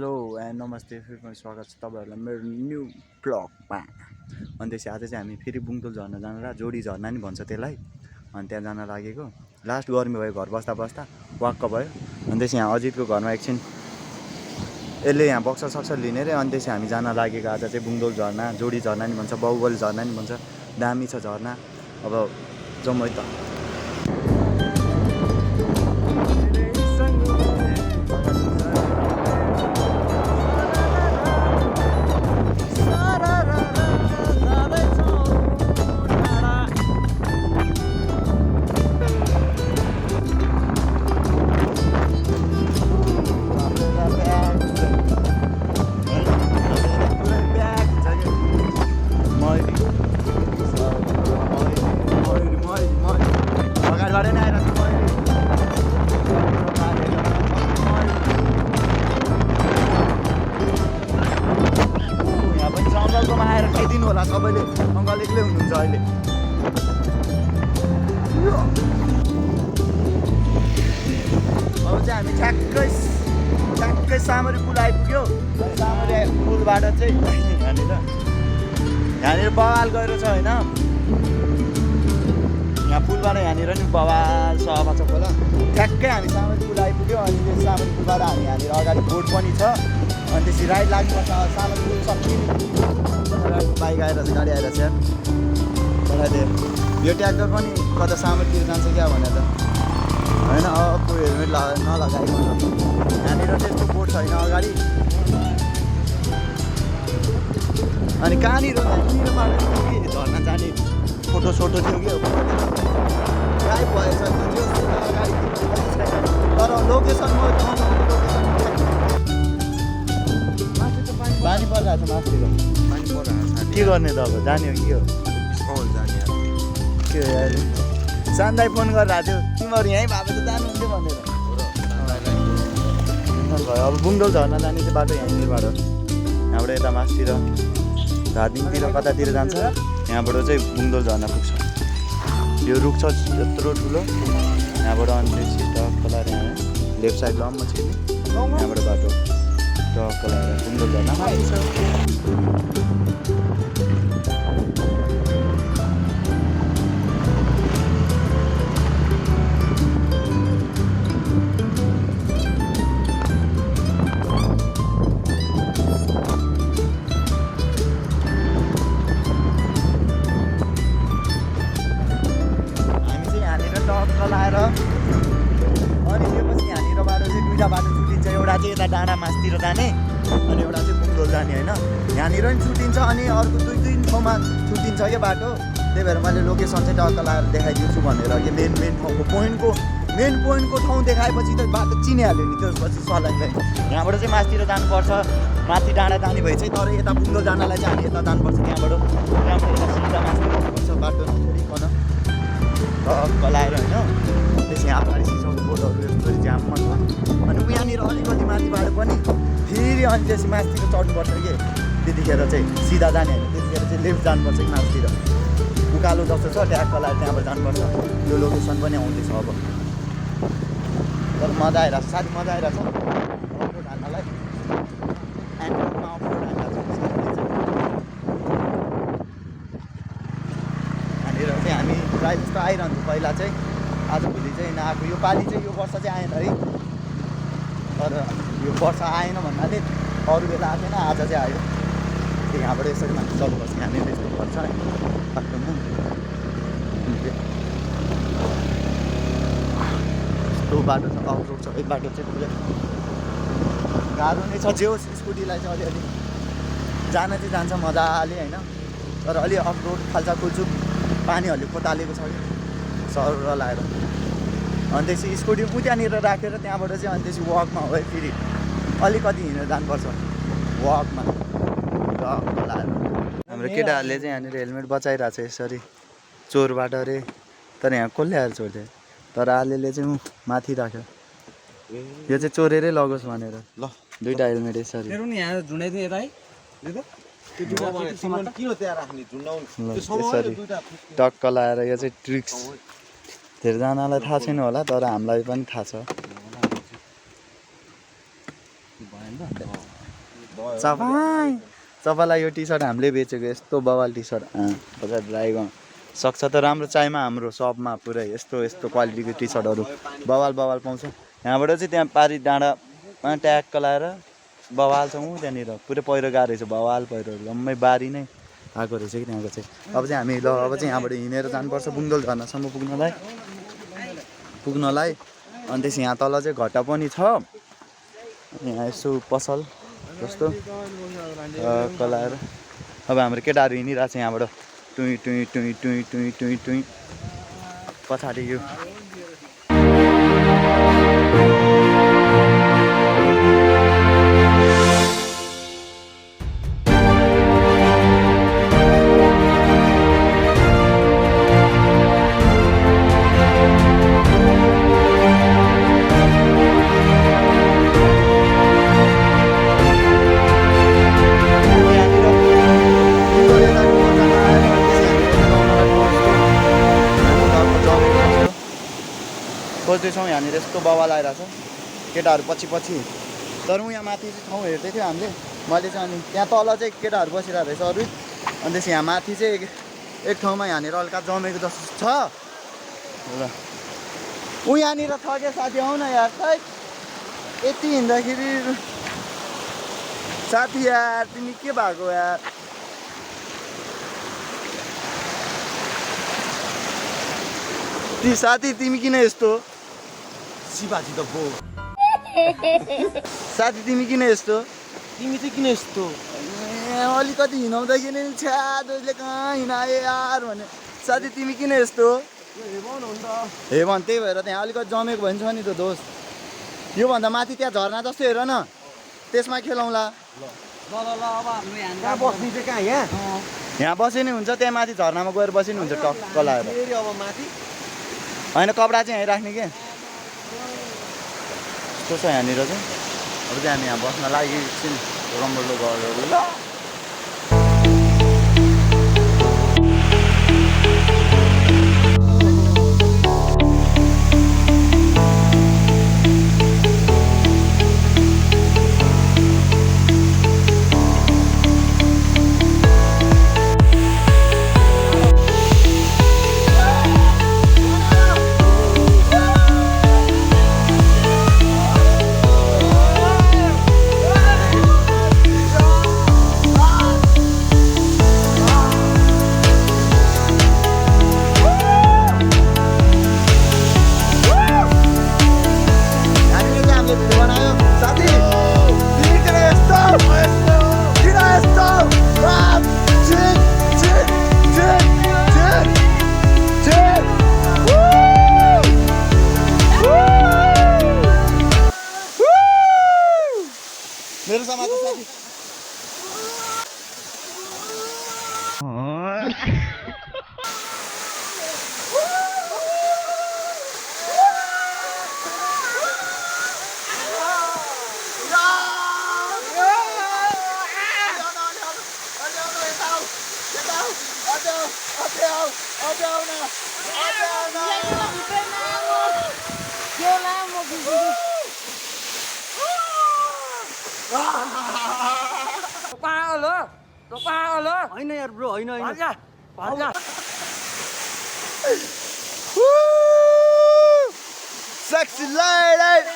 Hello and नमस्ते फेरि स्वागत छ तपाईँहरूलाई मेरो न्यू ब्लगमा। अनि त्यसपछि आज चाहिँ हामी फेरि बुङतोल झर्ना जानु र जोडी झर्ना नि भन्छ त्यसलाई। अनि त्यहाँ जान लागेको लास्ट गर्मी भयो घर बस्दा बस्दा वाक्क भयो। अनि त्यसपछि यहाँ अजितको घरमा एकछिन यसले यहाँ बक्सर सक्सर लिने रे। अनि त्यसपछि हामी जान लागेको आज चाहिँ बुङतोल झर्ना जोडी झर्ना नि भन्छ बाहुबली झर्ना नि भन्छ। दामी छ झर्ना। अब जाउँ है त। खाइदिनु होला सबैले। अङ्कल एक्लै हुनुहुन्छ अहिले। अब चाहिँ हामी ठ्याक्कै सामरी पुल आइपुग्यो। सामरी पुलबाट चाहिँ यहाँनिर बवाल गएर छ होइन। यहाँ पुलबाट यहाँनिर नि बवाल सभा छ होला। ठ्याक्कै हामी सामरी पुल आइपुग्यो। अनि त्यो सामरी पुलबाट हामी यहाँनिर अगाडि बोट पनि छ। अनि त्यसपछि राइड लाग्नुपर्छ। सामरी पुल सक्ने बाइक आइरहेछ गाडी आइरहेछ बढाइदियो। यो ट्र्याक्टर पनि कता सामग्रीतिर जान्छ क्या भनेर होइन। अब हेलमेट नलगाइकन यहाँनिर त्यस्तो बोट छैन अगाडि। अनि कहाँनिर झर्ना जाने फोटो सोटो थियो कि गाइब भएछ त्यो अगाडि। तर लोकेसन पानी परिरहेको छ माथितिर। के गर्ने त अब जाने हो के हो के यार। सान्दाई फोन गरिरहेको थियो तिमीहरू यहीँ भएको त जानुहुन्थ्यो भनेर। भयो अब बुङतोल झर्ना जाने चाहिँ बाटो यहाँनिरबाट यहाँबाट यता मासतिर धादिङतिर कतातिर जान्छ। यहाँबाट चाहिँ बुङतोल झर्ना पुग्छ। यो रुख छ यत्रो ठुलो यहाँबाट। अनि त्यसपछि टक्क लगाएर यहाँ लेफ्ट साइड लम्बो छ यहाँबाट बाटो टक्क लगाएर बुङतोल झर्ना माथि छ। लाएर अनि त्यसपछि यहाँनिरबाट चाहिँ दुईवटा बाटो छुट्टिन्छ। एउटा चाहिँ यता डाँडा मासतिर जाने अनि एउटा चाहिँ बुङतोल जाने होइन। यहाँनिर पनि छुट्टिन्छ अनि अर्को दुई ठाउँमा छुट्टिन्छ क्या बाटो। त्यही भएर मैले लोकेसन चाहिँ टक्क लगाएर देखाइदिन्छु भनेर कि मेन ठाउँको मेन पोइन्टको ठाउँ देखाएपछि त बाटो चिनिहाल्यो नि। त्यसपछि सलाइलाई यहाँबाट चाहिँ मासतिर जानुपर्छ। माथि डाँडा जाने भए चाहिँ तर यता बुङतोल जानलाई चाहिँ हामी यता जानुपर्छ। त्यहाँबाट यता सिधा मासतिर जानुपर्छ बाटो नछोडिकन टक्क लगाएर होइन। त्यसपछि यहाँ अगाडि सिसाको बोर्डहरू यस्तो जाममा छ। अनि यहाँनिर अलिकति माथिबाट पनि फेरि अनि त्यसपछि मासतिर चढ्नुपर्छ कि त्यतिखेर चाहिँ सिधा जाने होइन। त्यतिखेर चाहिँ लेफ्ट जानुपर्छ कि मासतिर उकालो जस्तो छ ट्याक्क लगाएर त्यहाँबाट जानुपर्छ। यो लोकेसन पनि आउँदैछ अब। तर मजा आइरहेको छ साथी मजा आइरहेको छ अफरोड हान्नलाई। एन्ड्रोडमा अफरोड हान्दा यहाँनिर चाहिँ हामी प्रायः जस्तो आइरहन्छौँ। पहिला चाहिँ आजभोलि चाहिँ नआएको। यो पालि चाहिँ यो वर्ष चाहिँ आएन है। तर यो वर्ष आएन भन्नाले अरू बेला आएको थिएन आज चाहिँ आयो। यहाँबाट यसरी माथि चल्नुपर्छ। यहाँनिर यस्तो पर्छ है बाटोमा यस्तो बाटो छ अफरोड छ। एक बाटो चाहिँ पुरै गाह्रो नै छ। जे होस् स्कुटीलाई चाहिँ अलिअलि जान चाहिँ जान्छ मजाले होइन। तर अलि अफरोड खाल्चा खुल्चुक पानीहरूले खोतालेको छ कि सर लगाएर। अनि त्यसपछि स्कुटी त्यहाँनिर राखेर त्यहाँबाट चाहिँ अनि त्यसपछि वकमा हो है। फेरि अलिकति हिँडेर जानुपर्छ वकमा टक्क लगाएर। हाम्रो केटाहरूले चाहिँ यहाँनिर हेलमेट बचाइरहेको छ यसरी चोरबाट अरे। तर यहाँ कसले आएर चोर्थ्यो। तर आलेले चाहिँ माथि राख्यो यो चाहिँ चोरेरै लगोस् भनेर। ल दुईवटा हेलमेट यसरी यसरी टक्क लगाएर यो चाहिँ ट्रिक्स धेरैजनालाई थाहा छैन होला तर हामीलाई पनि थाहा छ। चपालाई यो टी सर्ट हामीले बेचेको यस्तो बवाल टी सर्ट बजार ट्राई गर्नु सक्छ त राम्रो चाइमा हाम्रो सपमा पुरै यस्तो क्वालिटीको टी सर्टहरू बवाल पाउँछ यहाँबाट चाहिँ त्यहाँ पारी डाँडामा ट्याक्क लाएर बवाल छ त्यहाँनिर पुरै पहिरो गएको रहेछ बवाल पहिरोहरू जम्मै बारी नै आएको रहेछ कि त्यहाँको चाहिँ अब चाहिँ हामी अब चाहिँ यहाँबाट हिँडेर जानुपर्छ बुङदोल झर्नासम्म पुग्नलाई अनि त्यस यहाँ तल चाहिँ घट्टा पनि छ यहाँ यसो पसल जस्तो कलाएर अब हाम्रो केटाहरू हिँडिरहेको छ यहाँबाट टुई पछाडि यो खोज्दैछौँ यहाँनिर यस्तो बवाल आइरहेको छ केटाहरू पछि तर यहाँ माथि चाहिँ ठाउँ हेर्दै थियो हामीले मैले चाहिँ अनि त्यहाँ तल चाहिँ केटाहरू बसिरहेको रहेछ अरू अनि त्यस यहाँ माथि चाहिँ एक ठाउँमा यहाँनिर हल्का जमेको जस्तो छ ल यहाँनिर छ क्या साथी आऊ न यार खै यति हिँड्दाखेरि साथी यार तिमी के भएको यार साथी तिमी किन यस्तो शिवाजी त बो साथी तिमी किन यस्तो तिमी चाहिँ किन यस्तो अलिकति हिँडाउँदाखेरि छ्या दोषले कहाँ हिँडाए यार भने साथी तिमी किन यस्तो हेभन त्यही भएर त्यहाँ अलिकति जमेको भन्छ नि त दोष योभन्दा माथि त्यहाँ झर्ना जस्तो हेर न त्यसमा खेलाउँला बस्ने चाहिँ कहाँ यहाँ बसे नि हुन्छ त्यहाँ माथि झर्नामा गएर बसे नि हुन्छ टक्क लाएर अब माथि होइन कपडा चाहिँ यहीँ राख्ने के यस्तो छ यहाँनिर चाहिँ अब चाहिँ हामी यहाँ बस्न लागि एकछिन रमाइलो गरेर ल मेरो समाज साथी होइन यार ब्रो होइन Sexy lady.